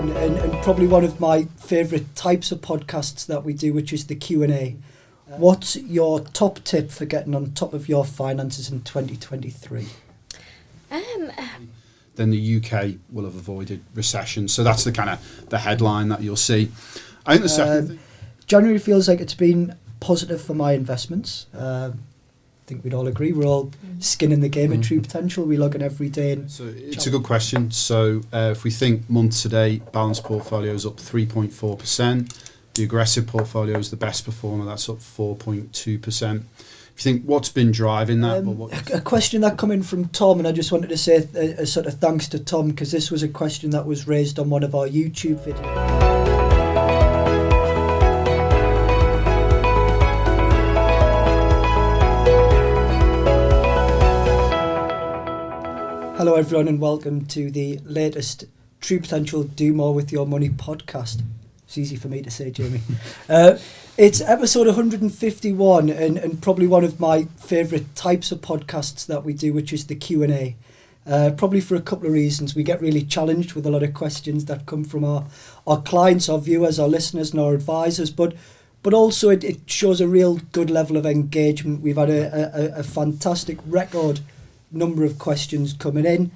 on, and probably one of my favourite types of podcasts that we do, which is the Q&A. What's your top tip for getting on top of your finances in 2023? Then the UK will have avoided recession. So that's the kind of the headline that you'll see. I think the second thing... January feels like it's been positive for my investments. I think we'd all agree. We're all skin in the game at True Potential. We log in every day. And so it's a good question. So if we think month to date, balanced portfolio is up 3.4%. The aggressive portfolio is the best performer. That's up 4.2%. If you think what's been driving that? A question that come in from Tom, and I just wanted to say a sort of thanks to Tom, because this was a question that was raised on one of our YouTube videos. Hello everyone, and welcome to the latest True Potential Do More With Your Money podcast. It's easy for me to say, Jamie. It's episode 151, and probably one of my favourite types of podcasts that we do, which is the Q&A. Probably for a couple of reasons. We get really challenged with a lot of questions that come from our clients, our viewers, our listeners and our advisors, but also it shows a real good level of engagement. We've had a fantastic record number of questions coming in,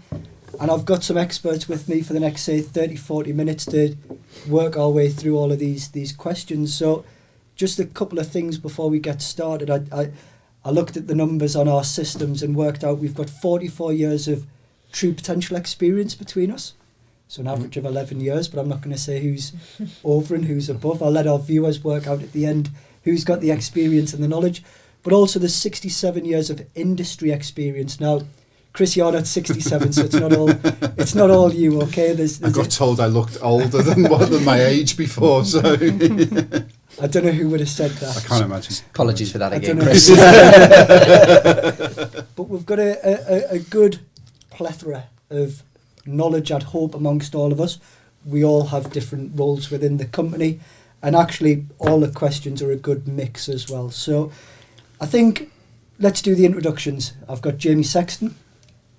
and I've got some experts with me for the next, say, 30-40 minutes to work our way through all of these questions. So just a couple of things before we get started. I looked at the numbers on our systems and worked out we've got 44 years of True Potential experience between us. So an average of 11 years, but I'm not going to say who's over and who's above. I'll let our viewers work out at the end who's got the experience and the knowledge. But also there's 67 years of industry experience. Now, Chris, you're not 67, so it's not all you, okay? I got told I looked older than my age before, so... I don't know who would have said that. I can't imagine. Apologies for that again, Chris. But we've got a good plethora of knowledge, I'd hope, amongst all of us. We all have different roles within the company, and actually all the questions are a good mix as well. So I think let's do the introductions. I've got Jamie Sexton,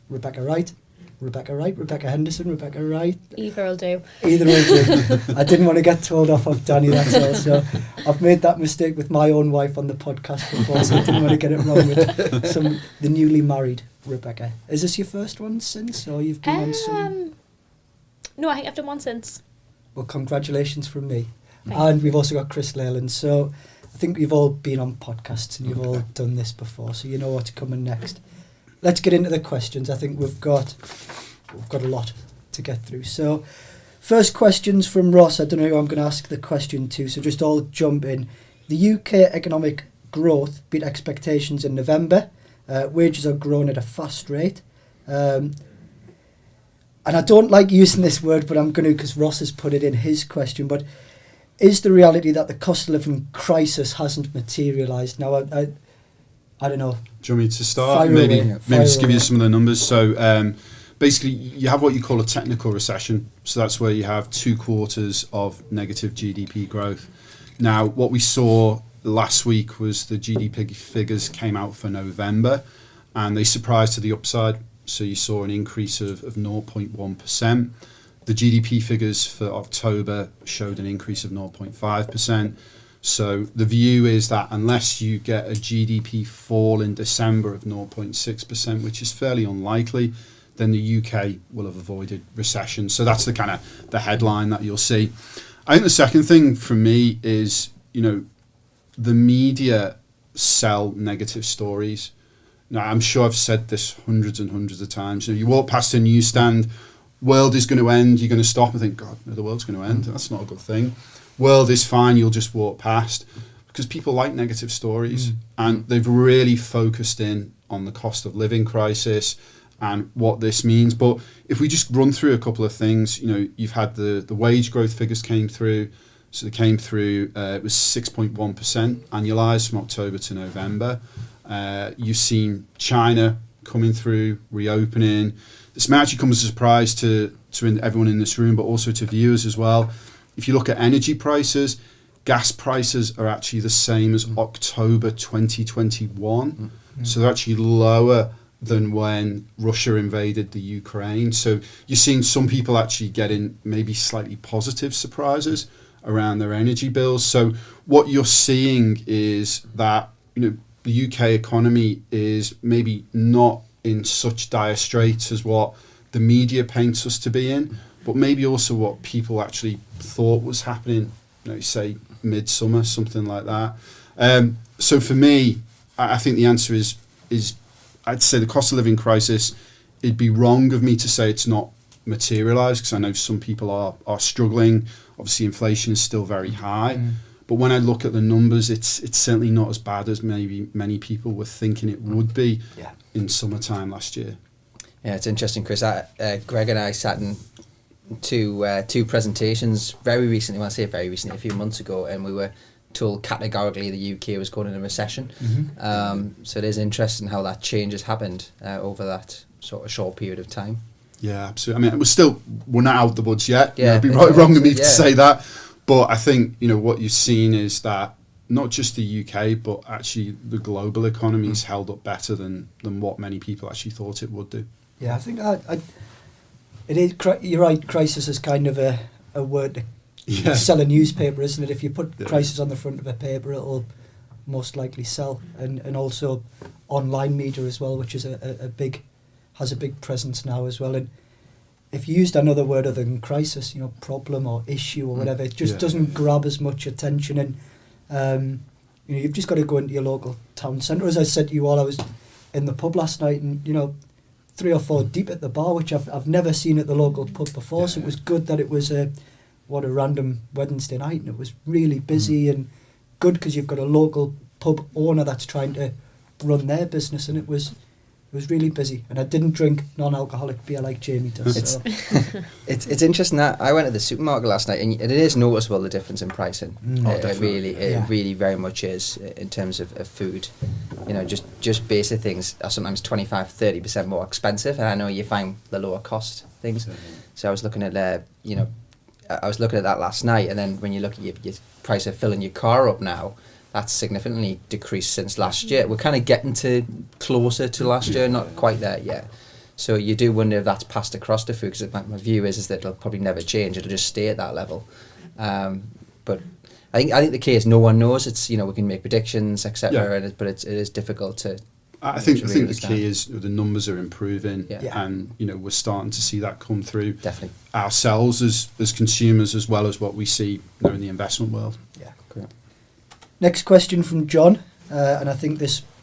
Rebecca Wright, Rebecca Henderson, Rebecca Wright. Either will do. Either will do. I didn't want to get told off of Danny, that's all. So I've made that mistake with my own wife on the podcast before, so I didn't want to get it wrong with the newly married Rebecca. Is this your first one since, or you've been on some? No, I think I've done one since. Well, congratulations from me. Thank and we've also got Chris Leyland. So I think we've all been on podcasts and you've all done this before, so you know what's coming next. Let's get into the questions. I think we've got a lot to get through. So first question's from Ross. I don't know who I'm going to ask the question to, so just all jump in. The UK economic growth beat expectations in November. Wages are growing at a fast rate. And I don't like using this word, but I'm going to, because Ross has put it in his question, but is the reality that the cost of living crisis hasn't materialised? Now, I don't know. Do you want me to start? Maybe just give you some of the numbers. So basically, you have what you call a technical recession. So that's where you have 2 quarters of negative GDP growth. Now, what we saw last week was the GDP figures came out for November, and they surprised to the upside. So you saw an increase of 0.1%. The GDP figures for October showed an increase of 0.5%. So the view is that unless you get a GDP fall in December of 0.6%, which is fairly unlikely, then the UK will have avoided recession. So that's the kind of the headline that you'll see. I think the second thing for me is, the media sell negative stories. Now, I'm sure I've said this hundreds and hundreds of times. You walk past a newsstand, world is going to end, you're going to stop and think, God, no, the world's going to end. That's not a good thing. World is fine, you'll just walk past, because people like negative stories, and they've really focused in on the cost of living crisis and what this means. But if we just run through a couple of things, you've had the wage growth figures came through. So they came through, it was 6.1% annualized from October to November. You've seen China coming through, reopening. This may actually come as a surprise to everyone in this room, but also to viewers as well. If you look at energy prices, gas prices are actually the same as October 2021. So they're actually lower than when Russia invaded the Ukraine. So you're seeing some people actually getting maybe slightly positive surprises around their energy bills. So what you're seeing is that, the UK economy is maybe not in such dire straits as what the media paints us to be in, but maybe also what people actually thought was happening, say midsummer, something like that. So for me, I think the answer is I'd say the cost of living crisis, it'd be wrong of me to say it's not materialised, because I know some people are struggling. Obviously, inflation is still very high. But when I look at the numbers, it's certainly not as bad as maybe many people were thinking it would be in summertime last year. Yeah, it's interesting, Chris. Greg and I sat in two presentations very recently. When I say very recently, a few months ago, and we were told categorically the UK was going in a recession. So it is interesting how that change has happened over that sort of short period of time. Yeah, absolutely. I mean, we're not out the woods yet. Yeah, it'd be wrong of me to say that. But I think, what you've seen is that not just the UK, but actually the global economy has held up better than what many people actually thought it would do. Yeah, I think it is. You're right. Crisis is kind of a word to sell a newspaper, isn't it? If you put crisis on the front of a paper, it'll most likely sell. And also online media as well, which is has a big presence now as well. And if you used another word other than crisis, problem or issue or whatever, it just doesn't grab as much attention. And you've just got to go into your local town centre. As I said to you all, I was in the pub last night, and 3 or 4 deep at the bar, which I've never seen at the local pub before. So it was good that it was a random Wednesday night, and it was really busy and good, because you've got a local pub owner that's trying to run their business, and it was really busy. And I didn't drink non-alcoholic beer like Jamie does. So. It's interesting that I went to the supermarket last night, and it is noticeable the difference in pricing. It really very much is in terms of food. Just basic things are sometimes 25-30% more expensive, and I know you find the lower cost things. So I was looking at that last night, and then when you look at your price of filling your car up now, that's significantly decreased since last year. We're kind of getting closer to last year, not quite there yet. So you do wonder if that's passed across to food, because my view is that it'll probably never change. It'll just stay at that level. But I think the key is no one knows. It's we can make predictions, etc. But it is difficult to. I think the key is the numbers are improving, and we're starting to see that come through. Definitely ourselves as consumers, as well as what we see in the investment world. Yeah, correct. Next question from John, and I think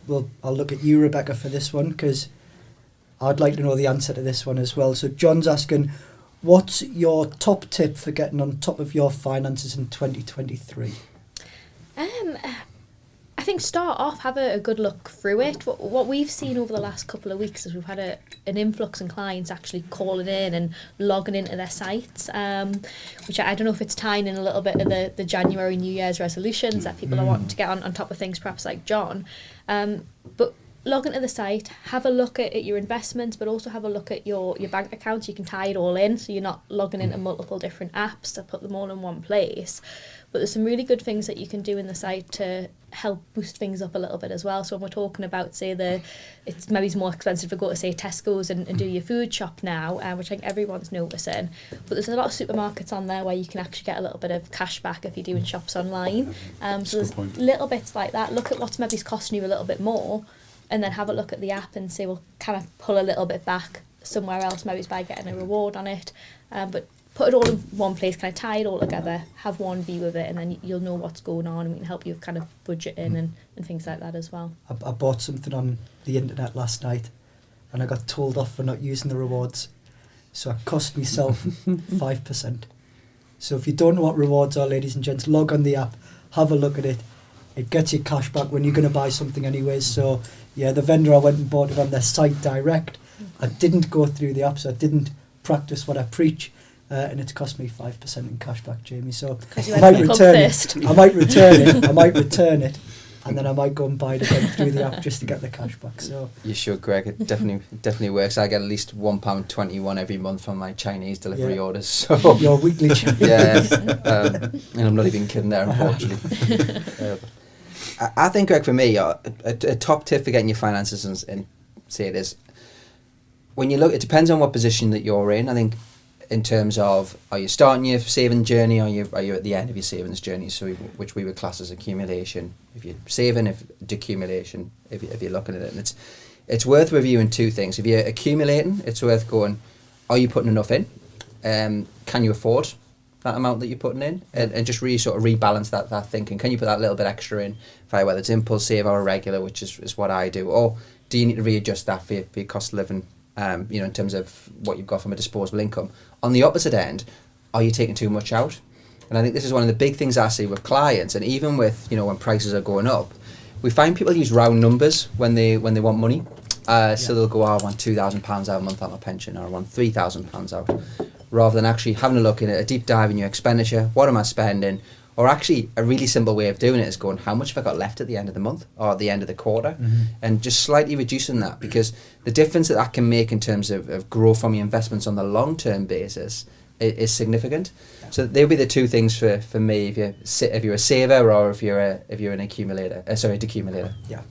I'll look at you, Rebecca, for this one, because I'd like to know the answer to this one as well. So John's asking, what's your top tip for getting on top of your finances in 2023? I think start off, have a good look through it. What we've seen over the last couple of weeks is we've had an influx in clients actually calling in and logging into their sites, which I don't know if it's tying in a little bit of the January New Year's resolutions that people are wanting to get on top of things, perhaps like John. But log into the site, have a look at your investments, but also have a look at your bank accounts. You can tie it all in, so you're not logging into multiple different apps to put them all in one place. But there's some really good things that you can do in the site to help boost things up a little bit as well. So when we're talking about, say, it's maybe more expensive to go to, say, Tesco's and do your food shop now, which I think everyone's noticing. But there's a lot of supermarkets on there where you can actually get a little bit of cash back if you're doing shops online. So there's little bits like that. Look at what's maybe costing you a little bit more, and then have a look at the app and say, well, can I pull a little bit back somewhere else? Maybe it's by getting a reward on it. But put it all in one place, kind of tie it all together, have one view of it, and then you'll know what's going on, and we can help you with kind of budgeting and things like that as well. I bought something on the internet last night, and I got told off for not using the rewards. So it cost myself 5%. So if you don't know what rewards are, ladies and gents, log on the app, have a look at it. It gets you cash back when you're going to buy something anyways. So yeah, the vendor, I went and bought it on their site direct. I didn't go through the app, so I didn't practice what I preach. And it's cost me 5% in cashback, Jamie. So I might return it. I might return it, and then I might go and buy it again through the app just to get the cash back. So you should, Greg. It definitely works. I get at least £1.21 every month from my Chinese delivery orders. So your weekly Chinese. And I'm not even kidding there, unfortunately. I think, Greg, for me, a top tip for getting your finances and say it is, when you look, it depends on what position that you're in. I think in terms of, are you starting your saving journey, or are you at the end of your savings journey? So which we would class as accumulation. If you're saving, if decumulation, if you're looking at it, and it's worth reviewing two things. If you're accumulating, it's worth going, are you putting enough in? Can you afford that amount that you're putting in? And just really sort of rebalance that thinking. Can you put that little bit extra in, via whether it's impulse save or regular, which is what I do, or do you need to readjust that for your cost of living, in terms of what you've got from a disposable income? On the opposite end, are you taking too much out? And I think this is one of the big things I see with clients, and even with, when prices are going up, we find people use round numbers when they want money. So they'll go, I want £2,000 out a month out of my pension, or I want £3,000 out, rather than actually having a look at a deep dive in your expenditure. What am I spending? Or actually, a really simple way of doing it is going, how much have I got left at the end of the month or at the end of the quarter? And just slightly reducing that, because the difference that can make in terms of growth from your investments on the long-term basis is significant. So they'll be the two things for me, if you're a saver, or if you're an accumulator, decumulator. Yeah.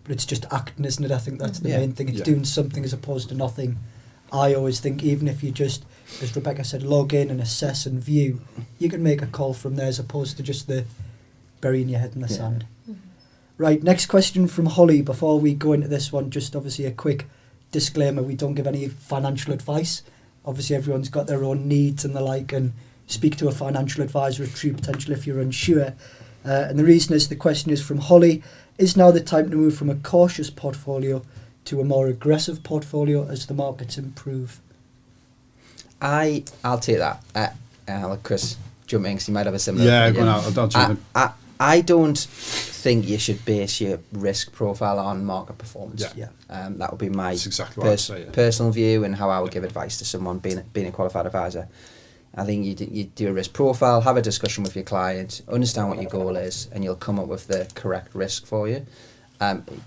But it's just acting, isn't it? I think that's the main thing. It's doing something as opposed to nothing. I always think, even if you just, as Rebecca said, log in and assess and view, you can make a call from there as opposed to just the burying your head in the sand. Right, next question from Holly. Before we go into this one, just obviously a quick disclaimer, we don't give any financial advice. Obviously everyone's got their own needs and the like, and speak to a financial advisor at True Potential if you're unsure. And the reason is, the question is from Holly, is now the time to move from a cautious portfolio to a more aggressive portfolio as the markets improve? I'll take that. I'll let Chris jump in, because he might have a similar opinion. opinion. I'll jump in. I don't think you should base your risk profile on market performance. That would be my exactly what I'd say, personal view, and how I would give advice to someone being a qualified advisor. I think you do a risk profile, have a discussion with your client, understand what your goal is, and you'll come up with the correct risk for you.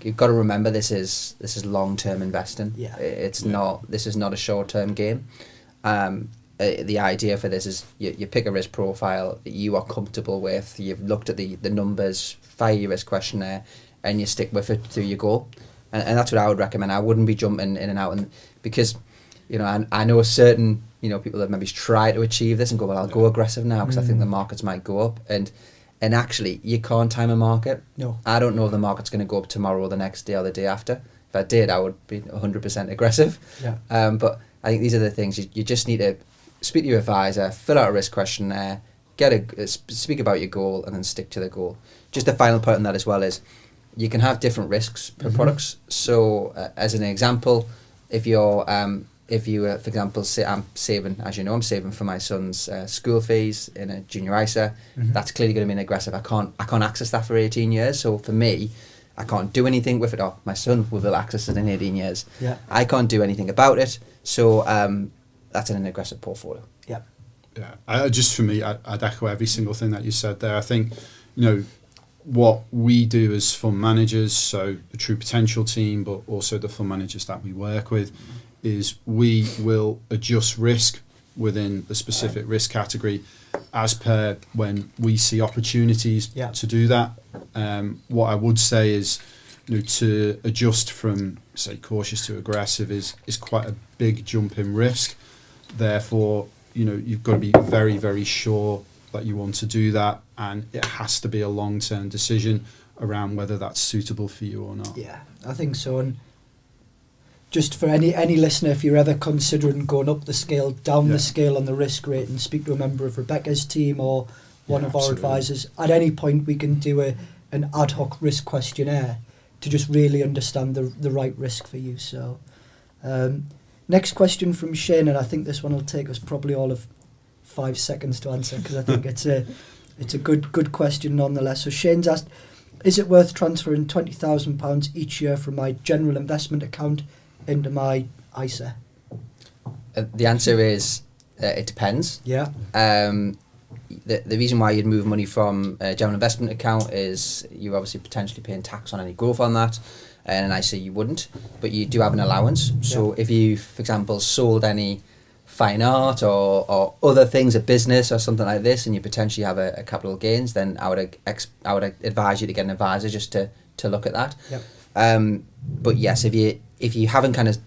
You've got to remember, this is long-term investing. This is not a short-term game. The idea for this is you pick a risk profile that you are comfortable with, you've looked at the numbers, fire your risk questionnaire, and you stick with it to your goal. And that's what I would recommend. I wouldn't be jumping in and out, because I know certain people that maybe try to achieve this and go, well, I'll go aggressive now because I think the markets might go up, and actually you can't time a market. No, I don't know if the market's going to go up tomorrow or the next day or the day after. If I did, I would be 100% aggressive. But I think these are the things you just need to speak to your advisor, fill out a risk questionnaire, speak about your goal, and then stick to the goal. Just the final point on that as well is, you can have different risks per products. So as an example, if you for example, say I'm saving for my son's school fees in a junior ISA, that's clearly going to be an aggressive. I can't access that for 18 years. So for me, I can't do anything with it. Oh, my son will access it in 18 years. I can't do anything about it. So that's an aggressive portfolio. Just for me, I'd echo every single thing that you said there. I think, what we do as fund managers, so the True Potential team, but also the fund managers that we work with, is we will adjust risk within the specific risk category as per when we see opportunities to do that. What I would say is, to adjust from, say, cautious to aggressive is quite a big jump in risk. Therefore, you've got to be very, very sure that you want to do that, and it has to be a long-term decision around whether that's suitable for you or not. Yeah, I think so. And just for any listener, if you're ever considering going up the scale, down the scale on the risk rate, and speak to a member of Rebecca's team or one of our advisors, at any point we can do an ad hoc risk questionnaire to just really understand the right risk for you. So next question from Shane, and I think this one will take us probably all of 5 seconds to answer, because I think it's a good question nonetheless. So Shane's asked, is it worth transferring £20,000 each year from my general investment account into my ISA? The answer is it depends. The reason why you'd move money from a general investment account is you're obviously potentially paying tax on any growth on that, and an ISA you wouldn't, but you do have an allowance. So if you, for example, sold any fine art or other things, a business or something like this, and you potentially have a capital gains, then I would advise you to get an advisor just to look at that. But yes, if you haven't kind of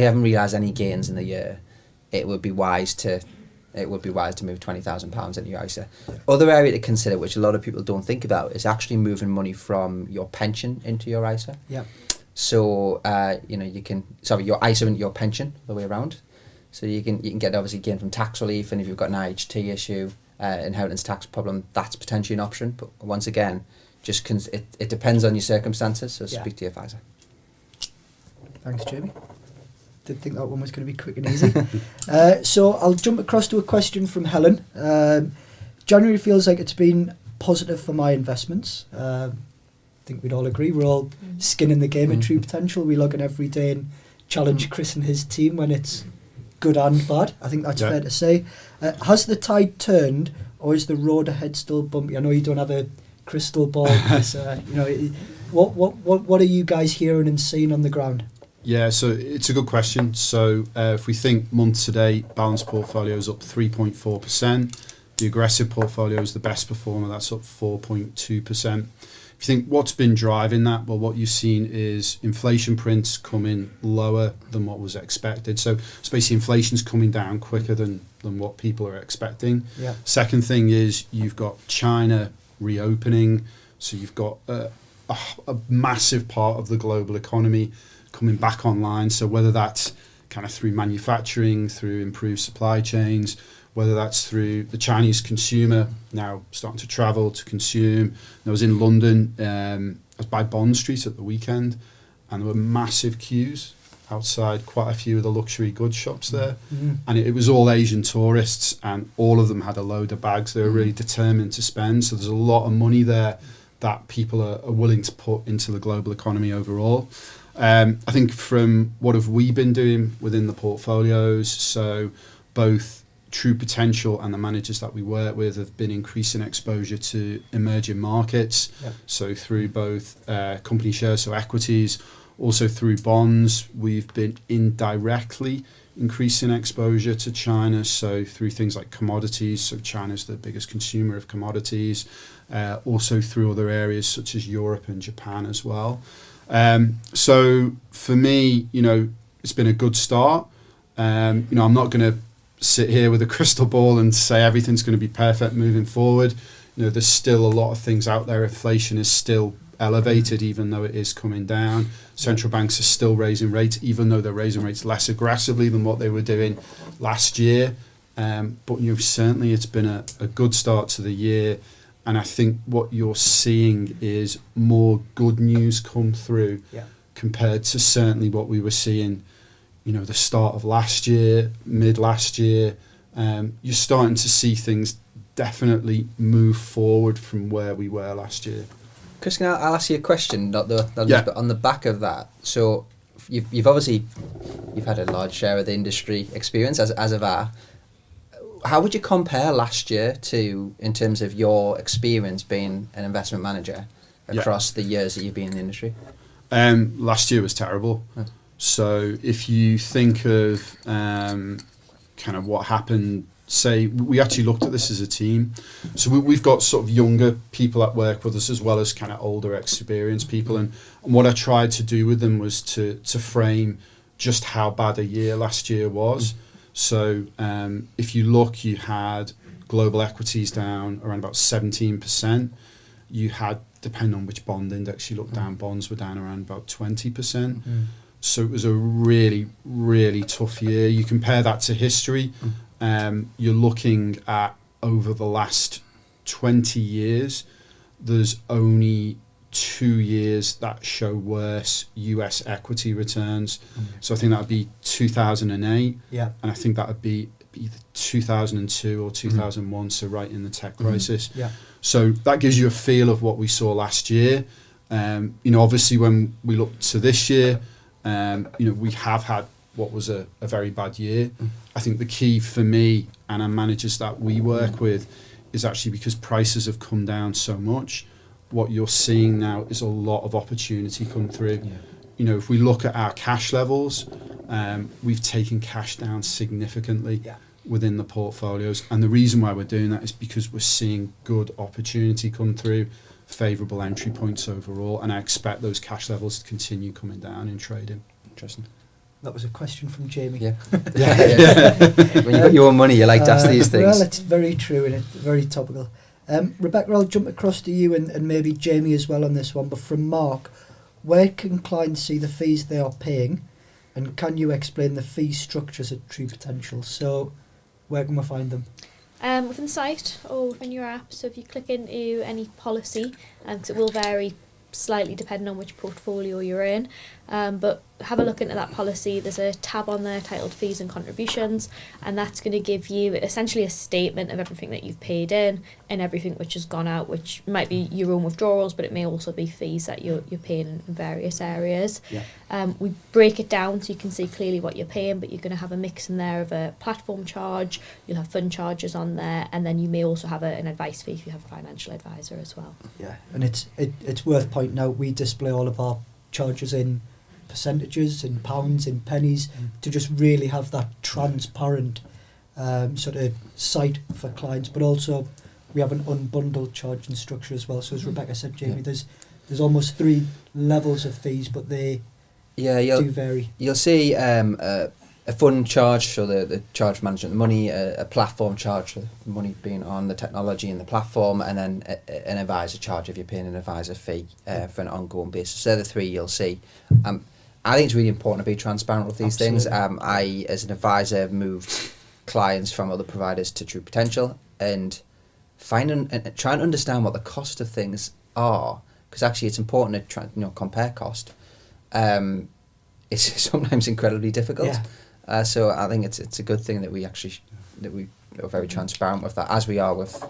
haven't realised any gains in the year, it would be wise to move £20,000 into your ISA. Other area to consider, which a lot of people don't think about, is actually moving money from your pension into your ISA. Yeah. So your ISA into your pension, the way around. So you can get obviously gain from tax relief, and if you've got an IHT issue, inheritance tax problem, that's potentially an option. But once again, it depends on your circumstances. So speak to your advisor. Thanks, Jamie. Didn't think that one was going to be quick and easy. So I'll jump across to a question from Helen. January feels like it's been positive for my investments. I think we'd all agree. We're all skin in the game at True Potential. We log in every day and challenge Chris and his team when it's good and bad. I think that's fair to say. Has the tide turned, or is the road ahead still bumpy? I know you don't have a crystal ball. What are you guys hearing and seeing on the ground? Yeah, so it's a good question. So if we think month to date, balanced portfolio is up 3.4%. The aggressive portfolio is the best performer. That's up 4.2%. If you think what's been driving that, well, what you've seen is inflation prints coming lower than what was expected. So it's basically inflation's coming down quicker than what people are expecting. Yeah. Second thing is you've got China reopening. So you've got a massive part of the global economy coming back online. So whether that's kind of through manufacturing, through improved supply chains, whether that's through the Chinese consumer now starting to travel, to consume. I was in London, I was by Bond Street at the weekend, and there were massive queues outside quite a few of the luxury goods shops there. And it was all Asian tourists, and all of them had a load of bags. They were really determined to spend. So there's a lot of money there that people are willing to put into the global economy overall. I think from what have we been doing within the portfolios, so both True Potential and the managers that we work with have been increasing exposure to emerging markets. Yep. So through both company shares, so equities, also through bonds. We've been indirectly increasing exposure to China, so through things like commodities. So China's the biggest consumer of commodities. Also through other areas such as Europe and Japan as well. So for me, it's been a good start. I'm not going to sit here with a crystal ball and say everything's going to be perfect moving forward. There's still a lot of things out there. Inflation is still elevated, even though it is coming down. Central banks are still raising rates, even though they're raising rates less aggressively than what they were doing last year. But certainly it's been a good start to the year. And I think what you're seeing is more good news come through compared to certainly what we were seeing the start of last year, mid last year. You're starting to see things definitely move forward from where we were last year. Chris, I'll ask you a question, but on the back of that. So you've obviously had a large share of the industry experience, as have I. How would you compare last year to, in terms of your experience being an investment manager across the years that you've been in the industry? Last year was terrible. So if you think of kind of what happened, say we actually looked at this as a team. So we've got sort of younger people that work with us as well as kind of older experienced people. And what I tried to do with them was to frame just how bad a year last year was. So if you look, you had global equities down around about 17%. You had, depending on which bond index you look down, bonds were down around about 20%. So it was a really, really tough year. You compare that to history, you're looking at over the last 20 years, there's only 2 years that show worse US equity returns. So I think that would be 2008, and I think that would be either 2002 or 2001, so right in the tech crisis. So that gives you a feel of what we saw last year. Obviously when we look to this year, we have had what was a very bad year. I think the key for me and our managers that we work with is actually because prices have come down so much, what you're seeing now is a lot of opportunity come through. If we look at our cash levels, we've taken cash down significantly within the portfolios. And the reason why we're doing that is because we're seeing good opportunity come through, favourable entry points overall, and I expect those cash levels to continue coming down in trading. Interesting. That was a question from Jamie. Yeah. When you got your own money, you like to ask these things. Well, it's very true and it's very topical. Rebecca, I'll jump across to you and maybe Jamie as well on this one. But from Mark, where can clients see the fees they are paying, and can you explain the fee structures at True Potential? So, where can we find them? Within the site or within your app. So if you click into any policy, because it will vary slightly depending on which portfolio you're in, but have a look into that policy. There's a tab on there titled fees and contributions, and that's going to give you essentially a statement of everything that you've paid in and everything which has gone out, which might be your own withdrawals, but it may also be fees that you're paying in various areas. We break it down so you can see clearly what you're paying, but you're going to have a mix in there of a platform charge, you'll have fund charges on there, and then you may also have an advice fee if you have a financial advisor as well. Yeah, and it's worth pointing out we display all of our charges in percentages, in pounds, in pennies, to just really have that transparent sort of site for clients. But also we have an unbundled charging structure as well. So as Rebecca said, Jamie, there's almost 3 levels of fees, but they do vary. You'll see a fund charge, so the charge for management of money, a platform charge for the money being on the technology and the platform, and then an advisor charge if you're paying an advisor fee for an ongoing basis. So they're the 3 you'll see. I think it's really important to be transparent with these things. I, as an advisor, have moved clients from other providers to True Potential and try and understand what the cost of things are, because actually it's important to try, compare cost. It's sometimes incredibly difficult. So I think it's a good thing that we are very transparent with that, as we are with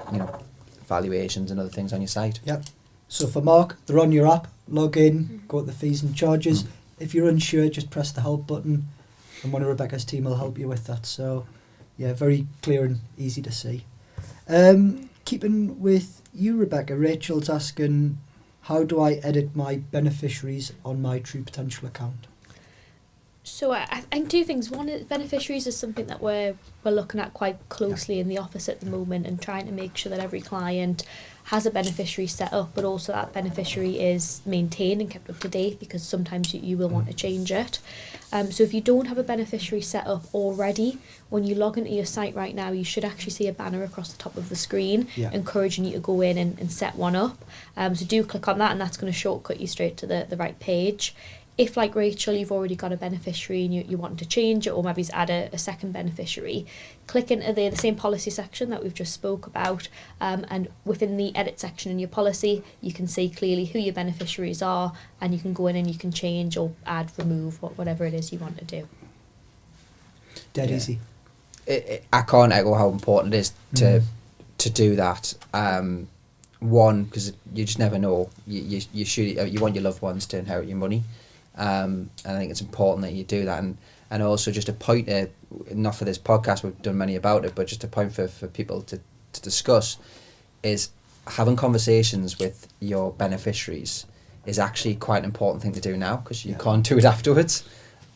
valuations and other things on your site. Yep. So for Mark, they're on your app. Log in, go to the fees and charges. If you're unsure, just press the help button, and one of Rebecca's team will help you with that. So, yeah, very clear and easy to see. Keeping with you, Rebecca, Rachel's asking, how do I edit my beneficiaries on my True Potential account? So I think 2 things. One, beneficiaries is something that we're looking at quite closely in the office at the moment, and trying to make sure that every client has a beneficiary set up, but also that beneficiary is maintained and kept up to date, because sometimes you will want to change it. So if you don't have a beneficiary set up already, when you log into your site right now, you should actually see a banner across the top of the screen encouraging you to go in and set one up. So do click on that, and that's going to shortcut you straight to the right page. If, like Rachel, you've already got a beneficiary and you want to change it, or maybe add a second beneficiary, click into the same policy section that we've just spoke about, and within the edit section in your policy, you can see clearly who your beneficiaries are, and you can go in and you can change or add, remove, whatever it is you want to do. Dead easy. I can't echo how important it is to do that. One, because you just never know. You want your loved ones to inherit your money. And I think it's important that you do that, and also just a point, not for this podcast, we've done many about it, but just a point for people to discuss, is having conversations with your beneficiaries is actually quite an important thing to do now, because you can't do it afterwards.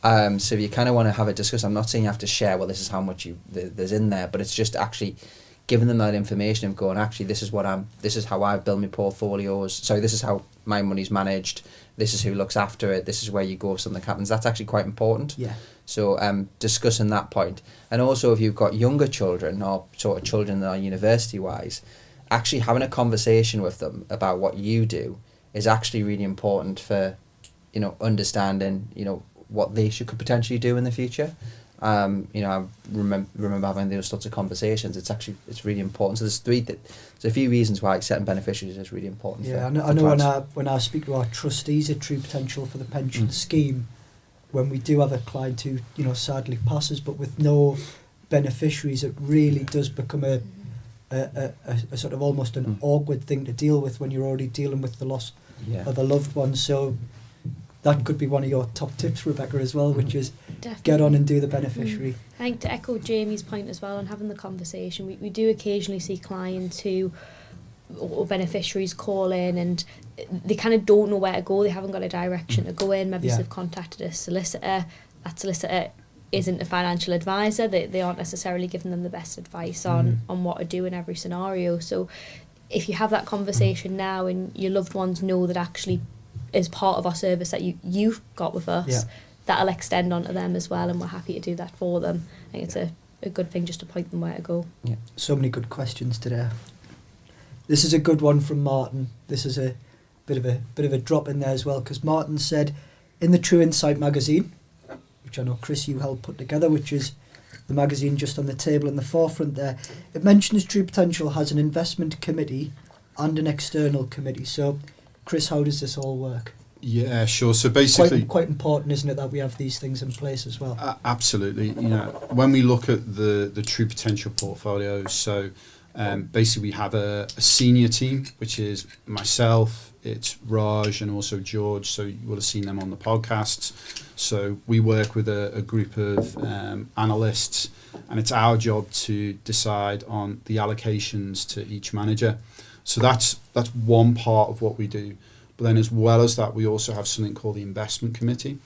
So if you kind of want to have a discussion, I'm not saying you have to share, well, this is how much there's in there, but it's just actually giving them that information of going, actually, this is how I build my portfolios. So this is how my money's managed. This is who looks after it. This is where you go if something happens. That's actually quite important. Yeah. So discussing that point. And also if you've got younger children, or sort of children that are university-wise, actually having a conversation with them about what you do is actually really important for, understanding, what they could potentially do in the future. I remember having those sorts of conversations. It's really important. So there's a few reasons why setting beneficiaries is really important. Yeah, I know when I speak to our trustees at True Potential for the pension scheme, when we do have a client who sadly passes, but with no beneficiaries, it really does become a sort of almost an awkward thing to deal with when you're already dealing with the loss of a loved one. So that could be one of your top tips, Rebecca, as well, which is get on and do the beneficiary. I think to echo Jamie's point as well, and having the conversation, we do occasionally see clients or beneficiaries call in and they kind of don't know where to go. They haven't got a direction to go in. Maybe they've contacted a solicitor. That solicitor isn't a financial advisor. They aren't necessarily giving them the best advice on what to do in every scenario. So if you have that conversation now and your loved ones know that actually is part of our service that you've got with us, that'll extend onto them as well, and we're happy to do that for them. I think it's a good thing just to point them where to go. Yeah. So many good questions today. This is a good one from Martin. This is a bit of a drop in there as well, because Martin said, in the True Insight magazine, which I know, Chris, you helped put together, which is the magazine just on the table in the forefront there, it mentions True Potential has an investment committee and an external committee. So, Chris, how does this all work? Yeah, sure. So basically, quite important, isn't it, that we have these things in place as well? Absolutely. When we look at the True Potential portfolios, so basically we have a senior team, which is myself, it's Raj, and also George. So you will have seen them on the podcasts. So we work with a group of analysts, and it's our job to decide on the allocations to each manager. So that's one part of what we do. But then as well as that, we also have something called the investment committee.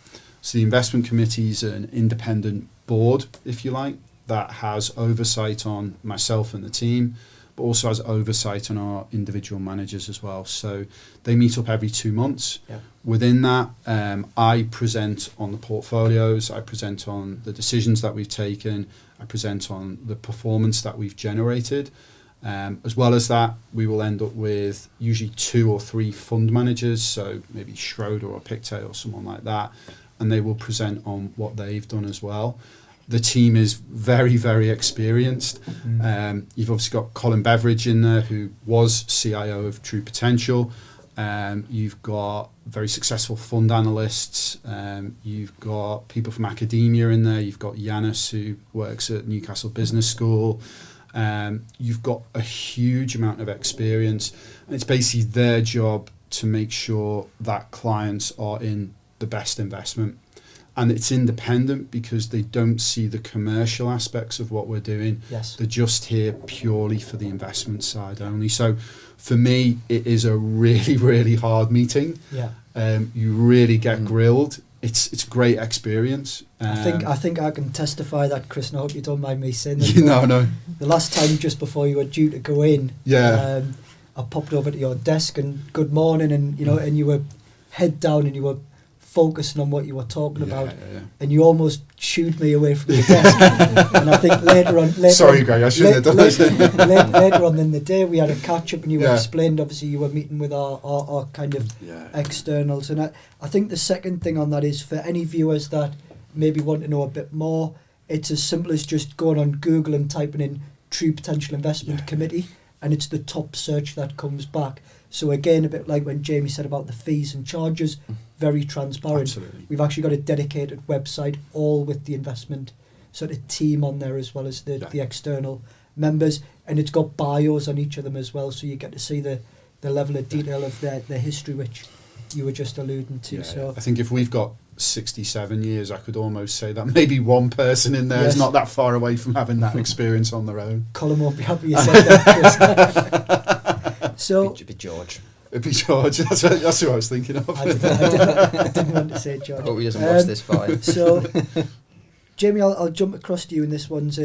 So the investment committee is an independent board, if you like, that has oversight on myself and the team, but also has oversight on our individual managers as well. So they meet up every 2 months. Yeah. Within that, I present on the portfolios, I present on the decisions that we've taken, I present on the performance that we've generated. As well as that, we will end up with usually 2 or 3 fund managers, so maybe Schroeder or Pictet or someone like that, and they will present on what they've done as well. The team is very, very experienced. You've obviously got Colin Beveridge in there, who was CIO of True Potential. You've got very successful fund analysts. You've got people from academia in there. You've got Yanis, who works at Newcastle Business School. You've got a huge amount of experience, and it's basically their job to make sure that clients are in the best investment. And it's independent because they don't see the commercial aspects of what we're doing. Yes. They're just here purely for the investment side only. So for me, it is a really, really hard meeting. Yeah. You really get grilled. It's a great experience. I think I can testify that, Chris, and I hope you don't mind me saying that. No. The last time, just before you were due to go in, I popped over to your desk and good morning, and and you were head down and you were focusing on what you were talking about, and you almost shooed me away from the desk. And I think later on, Greg, I shouldn't have done that. Later on in the day, we had a catch up, and you explained, obviously, you were meeting with our kind of externals. And I think the second thing on that is, for any viewers that maybe want to know a bit more, it's as simple as just going on Google and typing in True Potential Investment Committee, and it's the top search that comes back. So again, a bit like when Jamie said about the fees and charges, very transparent. Absolutely. We've actually got a dedicated website, all with the investment sort of team on there, as well as the external members, and it's got bios on each of them as well, so you get to see the level of detail of their history, which you were just alluding to. So I think if we've got 67 years, I could almost say that maybe one person in there is not that far away from having that experience on their own. Colin won't be happy you said that, Chris. So It'd be George. It'd be George. That's who I was thinking of. I didn't want to say George. Hope he doesn't watch this far. So, Jamie, I'll jump across to you, and this one's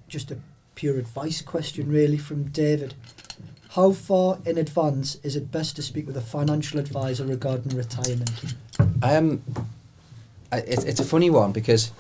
just a pure advice question, really, from David. How far in advance is it best to speak with a financial advisor regarding retirement? It's a funny one, because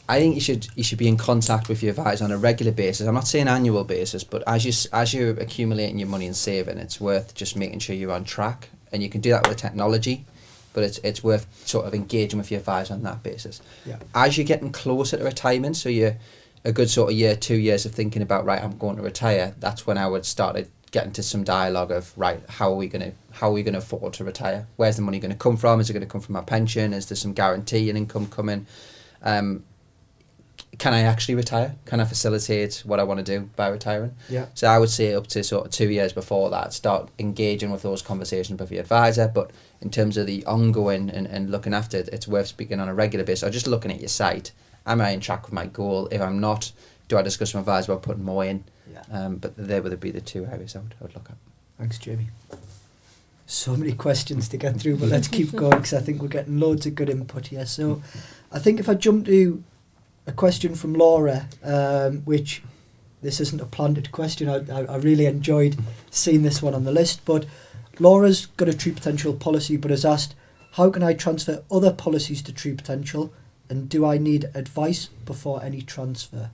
I think you should be in contact with your advisor on a regular basis. I'm not saying annual basis, but as you're accumulating your money and saving, it's worth just making sure you're on track. And you can do that with technology, but it's worth sort of engaging with your advisor on that basis. Yeah. As you're getting closer to retirement, so you're a good sort of year, 2 years of thinking about, right, I'm going to retire, that's when I would start getting to some dialogue of, right, how are we going to afford to retire? Where's the money going to come from? Is it going to come from my pension? Is there some guarantee and income coming? Can I actually retire? Can I facilitate what I want to do by retiring? Yeah. So I would say up to sort of 2 years before that, start engaging with those conversations with your advisor. But in terms of the ongoing and looking after it, it's worth speaking on a regular basis, or just looking at your site. Am I on track with my goal? If I'm not, do I discuss with my advisor about putting more in? Yeah. But they would be the 2 areas I would look at. Thanks, Jamie. So many questions to get through, but let's keep going, because I think we're getting loads of good input here. So I think if I jump to a question from Laura, which this isn't a planted question, I really enjoyed seeing this one on the list, but Laura's got a True Potential policy, but has asked, How can I transfer other policies to True Potential? And do I need advice before any transfer?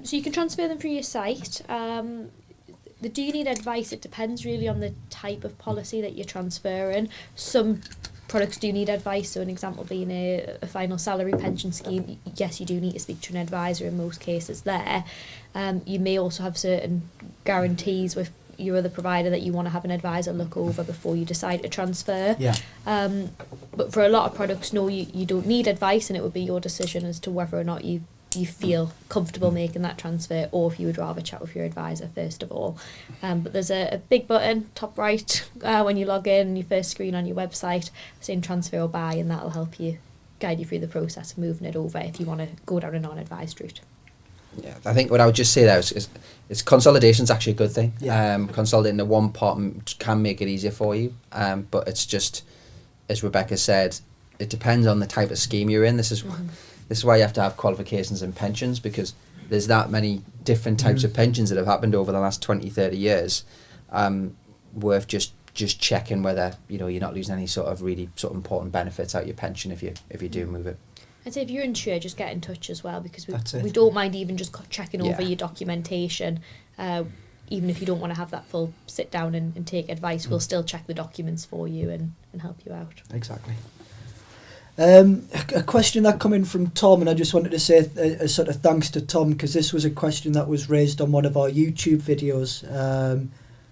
So you can transfer them through your site. Do you need advice? It depends really on the type of policy that you're transferring. Some products do need advice, so an example being a final salary pension scheme, yes, you do need to speak to an advisor in most cases there. You may also have certain guarantees with your other provider that you want to have an advisor look over before you decide to transfer. Yeah. But for a lot of products, no, you don't need advice, and it would be your decision as to whether or not you feel comfortable making that transfer, or if you would rather chat with your advisor first of all. But there's a big button top right when you log in, your first screen on your website saying transfer or buy, and that'll help you guide you through the process of moving it over if you want to go down a non-advised route. Yeah, I think what I would just say there is consolidation is actually a good thing. Yeah. Consolidating to one part can make it easier for you, but it's just, as Rebecca said, it depends on the type of scheme you're in. This is why you have to have qualifications in pensions, because there's that many different types of pensions that have happened over the last 20, 30 years, worth just checking whether you're not losing any sort of really sort of important benefits out of your pension if you do move it. I'd say if you're unsure, just get in touch as well, because we it. don't mind even just checking over Yeah. your documentation. Even if you don't want to have that full sit down and take advice, we'll still check the documents for you and help you out. Exactly. A question that come in from Tom, and I just wanted to say a sort of thanks to Tom, because this was a question that was raised on one of our YouTube videos.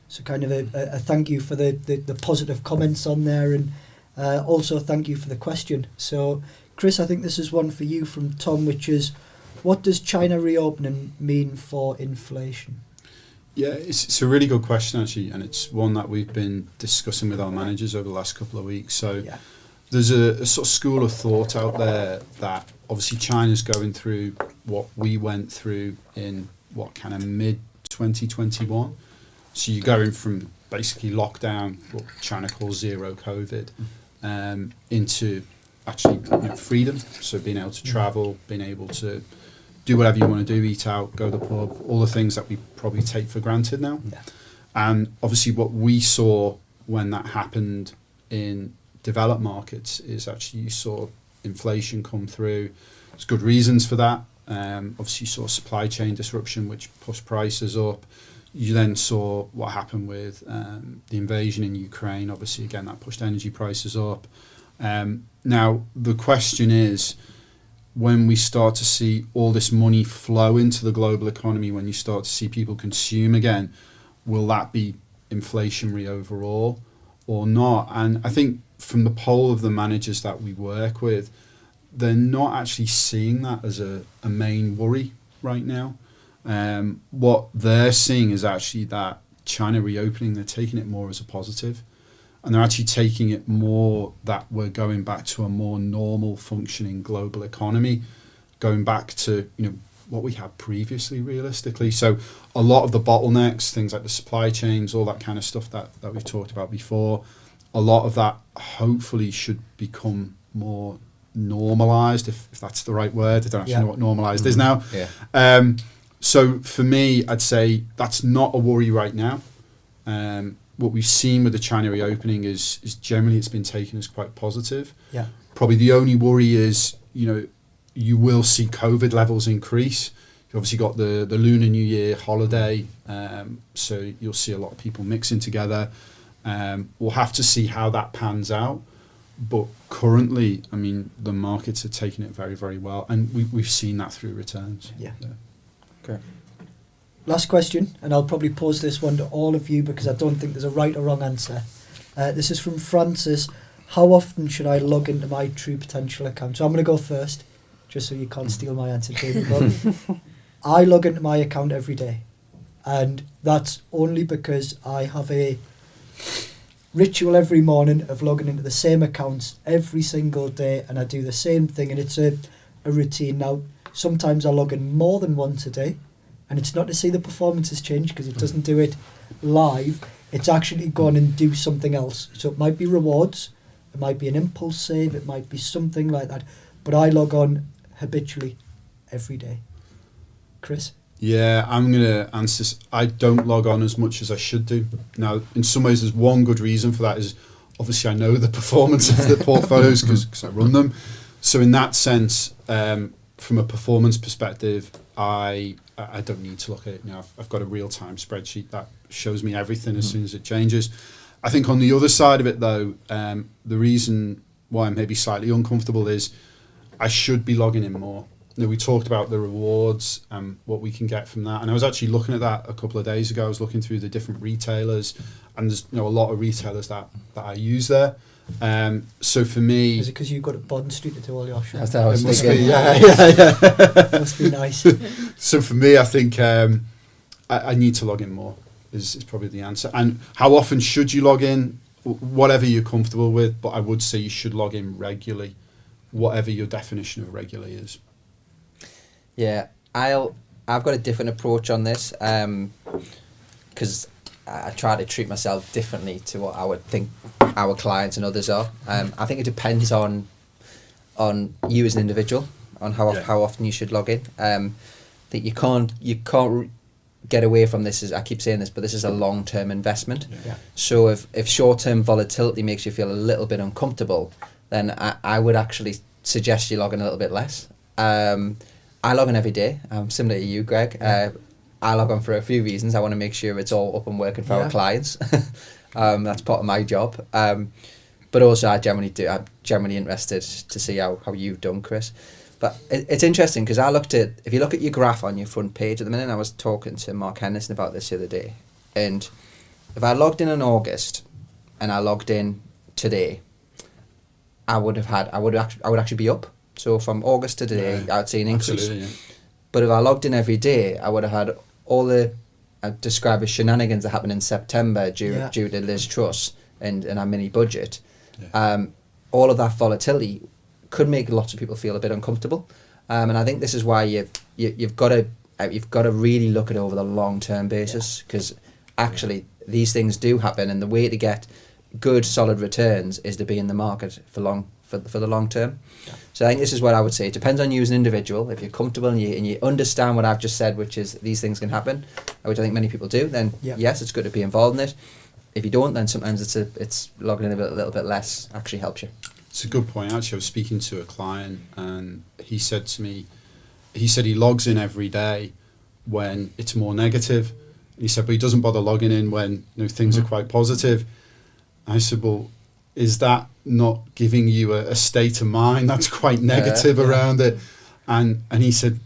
So kind of a thank you for the positive comments on there, and also thank you for the question. So Chris, I think this is one for you from Tom, which is, what does China reopening mean for inflation? Yeah, it's a really good question actually, and it's one that we've been discussing with our managers over the last couple of weeks. So Yeah. there's a sort of school of thought out there that obviously China's going through what we went through in kind of mid 2021. So you're going from basically lockdown, what China calls zero COVID, into actually freedom. So being able to travel, being able to do whatever you want to do, eat out, go to the pub, all the things that we probably take for granted now. Yeah. And obviously what we saw when that happened in developed markets is actually you saw inflation come through. There's good reasons for that. Obviously you saw supply chain disruption, which pushed prices up. You then saw what happened with the invasion in Ukraine. Obviously, again, that pushed energy prices up. Now, the question is, when we start to see all this money flow into the global economy, when you start to see people consume again, will that be inflationary overall or not? And I think from the poll of the managers that we work with, they're not actually seeing that as a main worry right now. What they're seeing is actually that China reopening, they're taking it more as a positive. And they're actually taking it more that we're going back to a more normal functioning global economy, going back to what we had previously realistically. So a lot of the bottlenecks, things like the supply chains, all that kind of stuff that we've talked about before, a lot of that hopefully should become more normalized, if that's the right word. I don't actually know what normalized is now. Yeah. So for me, I'd say that's not a worry right now. What we've seen with the China reopening is generally it's been taken as quite positive. Yeah. Probably the only worry is, you will see COVID levels increase. You've obviously got the Lunar New Year holiday, so you'll see a lot of people mixing together. We'll have to see how that pans out. But currently, I mean, the markets are taking it very, very well. And we've seen that through returns. Yeah. Okay. Last question, and I'll probably pose this one to all of you because I don't think there's a right or wrong answer. This is from Francis. How often should I log into my True Potential account? So I'm going to go first, just so you can't steal my answer, David. But I log into my account every day, and that's only because I have a ritual every morning of logging into the same accounts every single day, and I do the same thing, and it's a routine. Now, sometimes I log in more than once a day, and it's not to see the performances change because it doesn't do it live. It's actually gone and do something else. So it might be rewards, it might be an impulse save, it might be something like that. But I log on habitually every day. Chris? Yeah, I'm going to answer. I don't log on as much as I should do. Now, in some ways, there's one good reason for that is obviously I know the performance of the portfolios because I run them. So in that sense, from a performance perspective, I don't need to look at it. I've got a real-time spreadsheet that shows me everything as soon as it changes. I think on the other side of it, though, the reason why I'm maybe slightly uncomfortable is I should be logging in more. We talked about the rewards and what we can get from that. And I was actually looking at that a couple of days ago. I was looking through the different retailers, and there's a lot of retailers that I use there. So for me... Is it because you've got a Bond Street to do all your shopping? That's what I was it must be, thinking. yeah. Must be nice. So for me, I think I need to log in more is probably the answer. And how often should you log in? Whatever you're comfortable with, but I would say you should log in regularly, whatever your definition of regularly is. Yeah, I've got a different approach on this because I try to treat myself differently to what I would think our clients and others are. I think it depends on you as an individual, on how often you should log in. That you can't get away from this. I keep saying this, but this is a long-term investment. Yeah. So if short-term volatility makes you feel a little bit uncomfortable, then I would actually suggest you log in a little bit less. I log on every day. I'm similar to you, Greg. I log on for a few reasons. I want to make sure it's all up and working for our clients. That's part of my job. But also, I'm generally interested to see how you've done, Chris. But it's interesting because if you look at your graph on your front page at the minute, I was talking to Mark Henderson about this the other day, and if I logged in August and I logged in today, I would actually be up. So from August to today, I'd see an increase. Yeah. But if I logged in every day, I would have had all the I'd describe as shenanigans that happened in September due to Liz Truss and our mini budget. Yeah. All of that volatility could make lots of people feel a bit uncomfortable, and I think this is why you've got to really look at it over the long term basis, because actually these things do happen, and the way to get good solid returns is to be in the market for the long term. Yeah. So I think this is what I would say. It depends on you as an individual. If you're comfortable and you understand what I've just said, which is these things can happen, which I think many people do, then yes, it's good to be involved in it. If you don't, then sometimes it's logging in a little bit less actually helps you. It's a good point. Actually, I was speaking to a client and he said to me, he logs in every day when it's more negative. He said, but he doesn't bother logging in when things are quite positive. I said, well, is that not giving you a state of mind that's quite negative around it? And he said,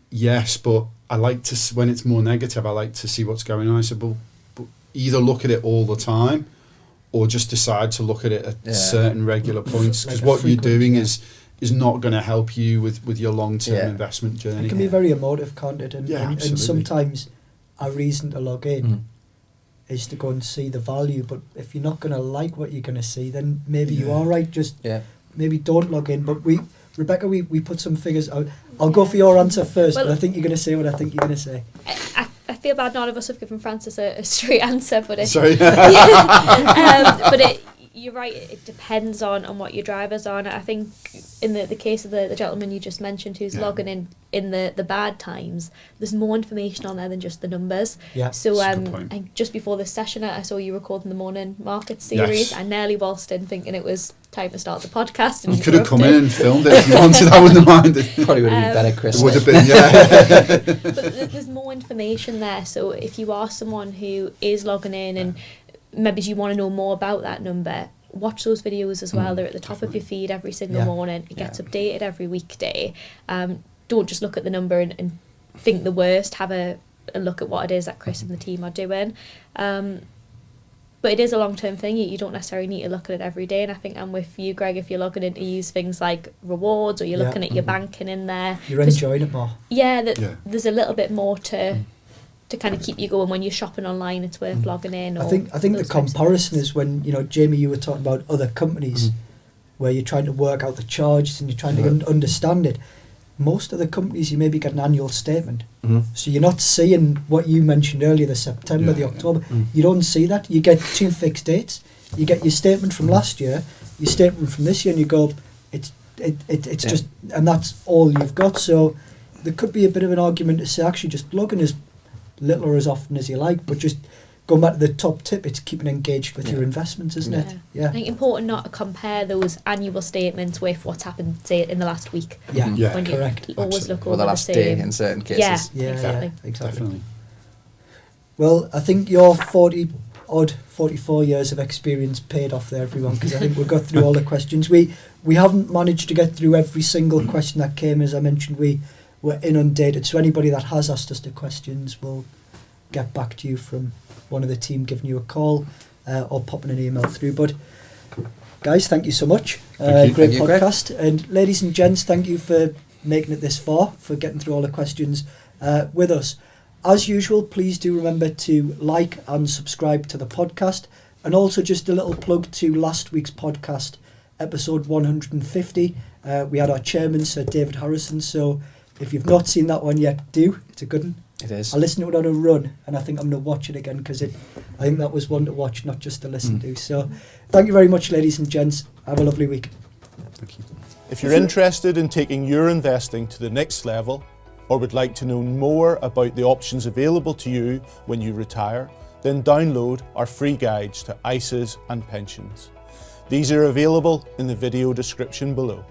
yes, but I like to, when it's more negative, I like to see what's going on. I said, well, but either look at it all the time or just decide to look at it at certain regular points, because what you're doing is not going to help you with your long-term investment journey. It can be very emotive, can't it? And sometimes a reason to log in is to go and see the value, but if you're not going to like what you're going to see, then maybe you are right, just maybe don't log in. But Rebecca, we put some figures out. I'll go for your answer first, but I think you're going to say what I think you're going to say. I feel bad none of us have given Francis a straight answer, but Sorry. But you're right, it depends on what your driver's on. I think in the case of the gentleman you just mentioned who's logging in the bad times, there's more information on there than just the numbers. Yeah. So and just before this session I saw you recording the morning market series. I nearly waltzed in thinking it was time to start the podcast. And you could have come in and filmed it if you wanted. I wouldn't have minded. Probably would have been better, Chris. It would have been, But there's more information there, so if you are someone who is logging in and maybe you want to know more about that number, watch those videos as well. They're at the top of your feed every single morning. It gets updated every weekday. Don't just look at the number and think the worst. Have a look at what it is that Chris and the team are doing. But it is a long-term thing. You don't necessarily need to look at it every day. And I think I'm with you, Greg, if you're logging in to use things like rewards or you're looking at your banking in there. You're enjoying it more. There's a little bit more to kind of keep you going when you're shopping online. It's worth logging in. I think the comparison is when, Jamie, you were talking about other companies where you're trying to work out the charges and you're trying to understand it. Most of the companies, you maybe get an annual statement. So you're not seeing what you mentioned earlier, the September, the October. You don't see that. You get 2 fixed dates. You get your statement from last year, your statement from this year, and you go, it's just, and that's all you've got. So there could be a bit of an argument to say actually just log in as little or as often as you like, but just going back to the top tip, it's keeping engaged with your investments, isn't it? I think important not to compare those annual statements with what's happened, say, in the last week. Yeah, When correct. You always look Or over the last same. day in certain cases. Yeah, exactly. Definitely. Well, I think your 44 years of experience paid off there, everyone, because I think we got through all the questions. We haven't managed to get through every single question that came. As I mentioned, we were inundated. So anybody that has asked us the questions, we'll get back to you from one of the team giving you a call or popping an email through. But guys, thank you so much. Thank you. Great Thank you, podcast. And ladies and gents, thank you for making it this far, for getting through all the questions with us. As usual, please do remember to like and subscribe to the podcast. And also just a little plug to last week's podcast, episode 150. We had our chairman, Sir David Harrison. So if you've not seen that one yet, do. It's a good one. It is. I listened to it on a run, and I think I'm going to watch it again because I think that was one to watch, not just to listen to. So thank you very much, ladies and gents. Have a lovely week. Thank you. If you're interested in taking your investing to the next level, or would like to know more about the options available to you when you retire, then download our free guides to ISAs and pensions. These are available in the video description below.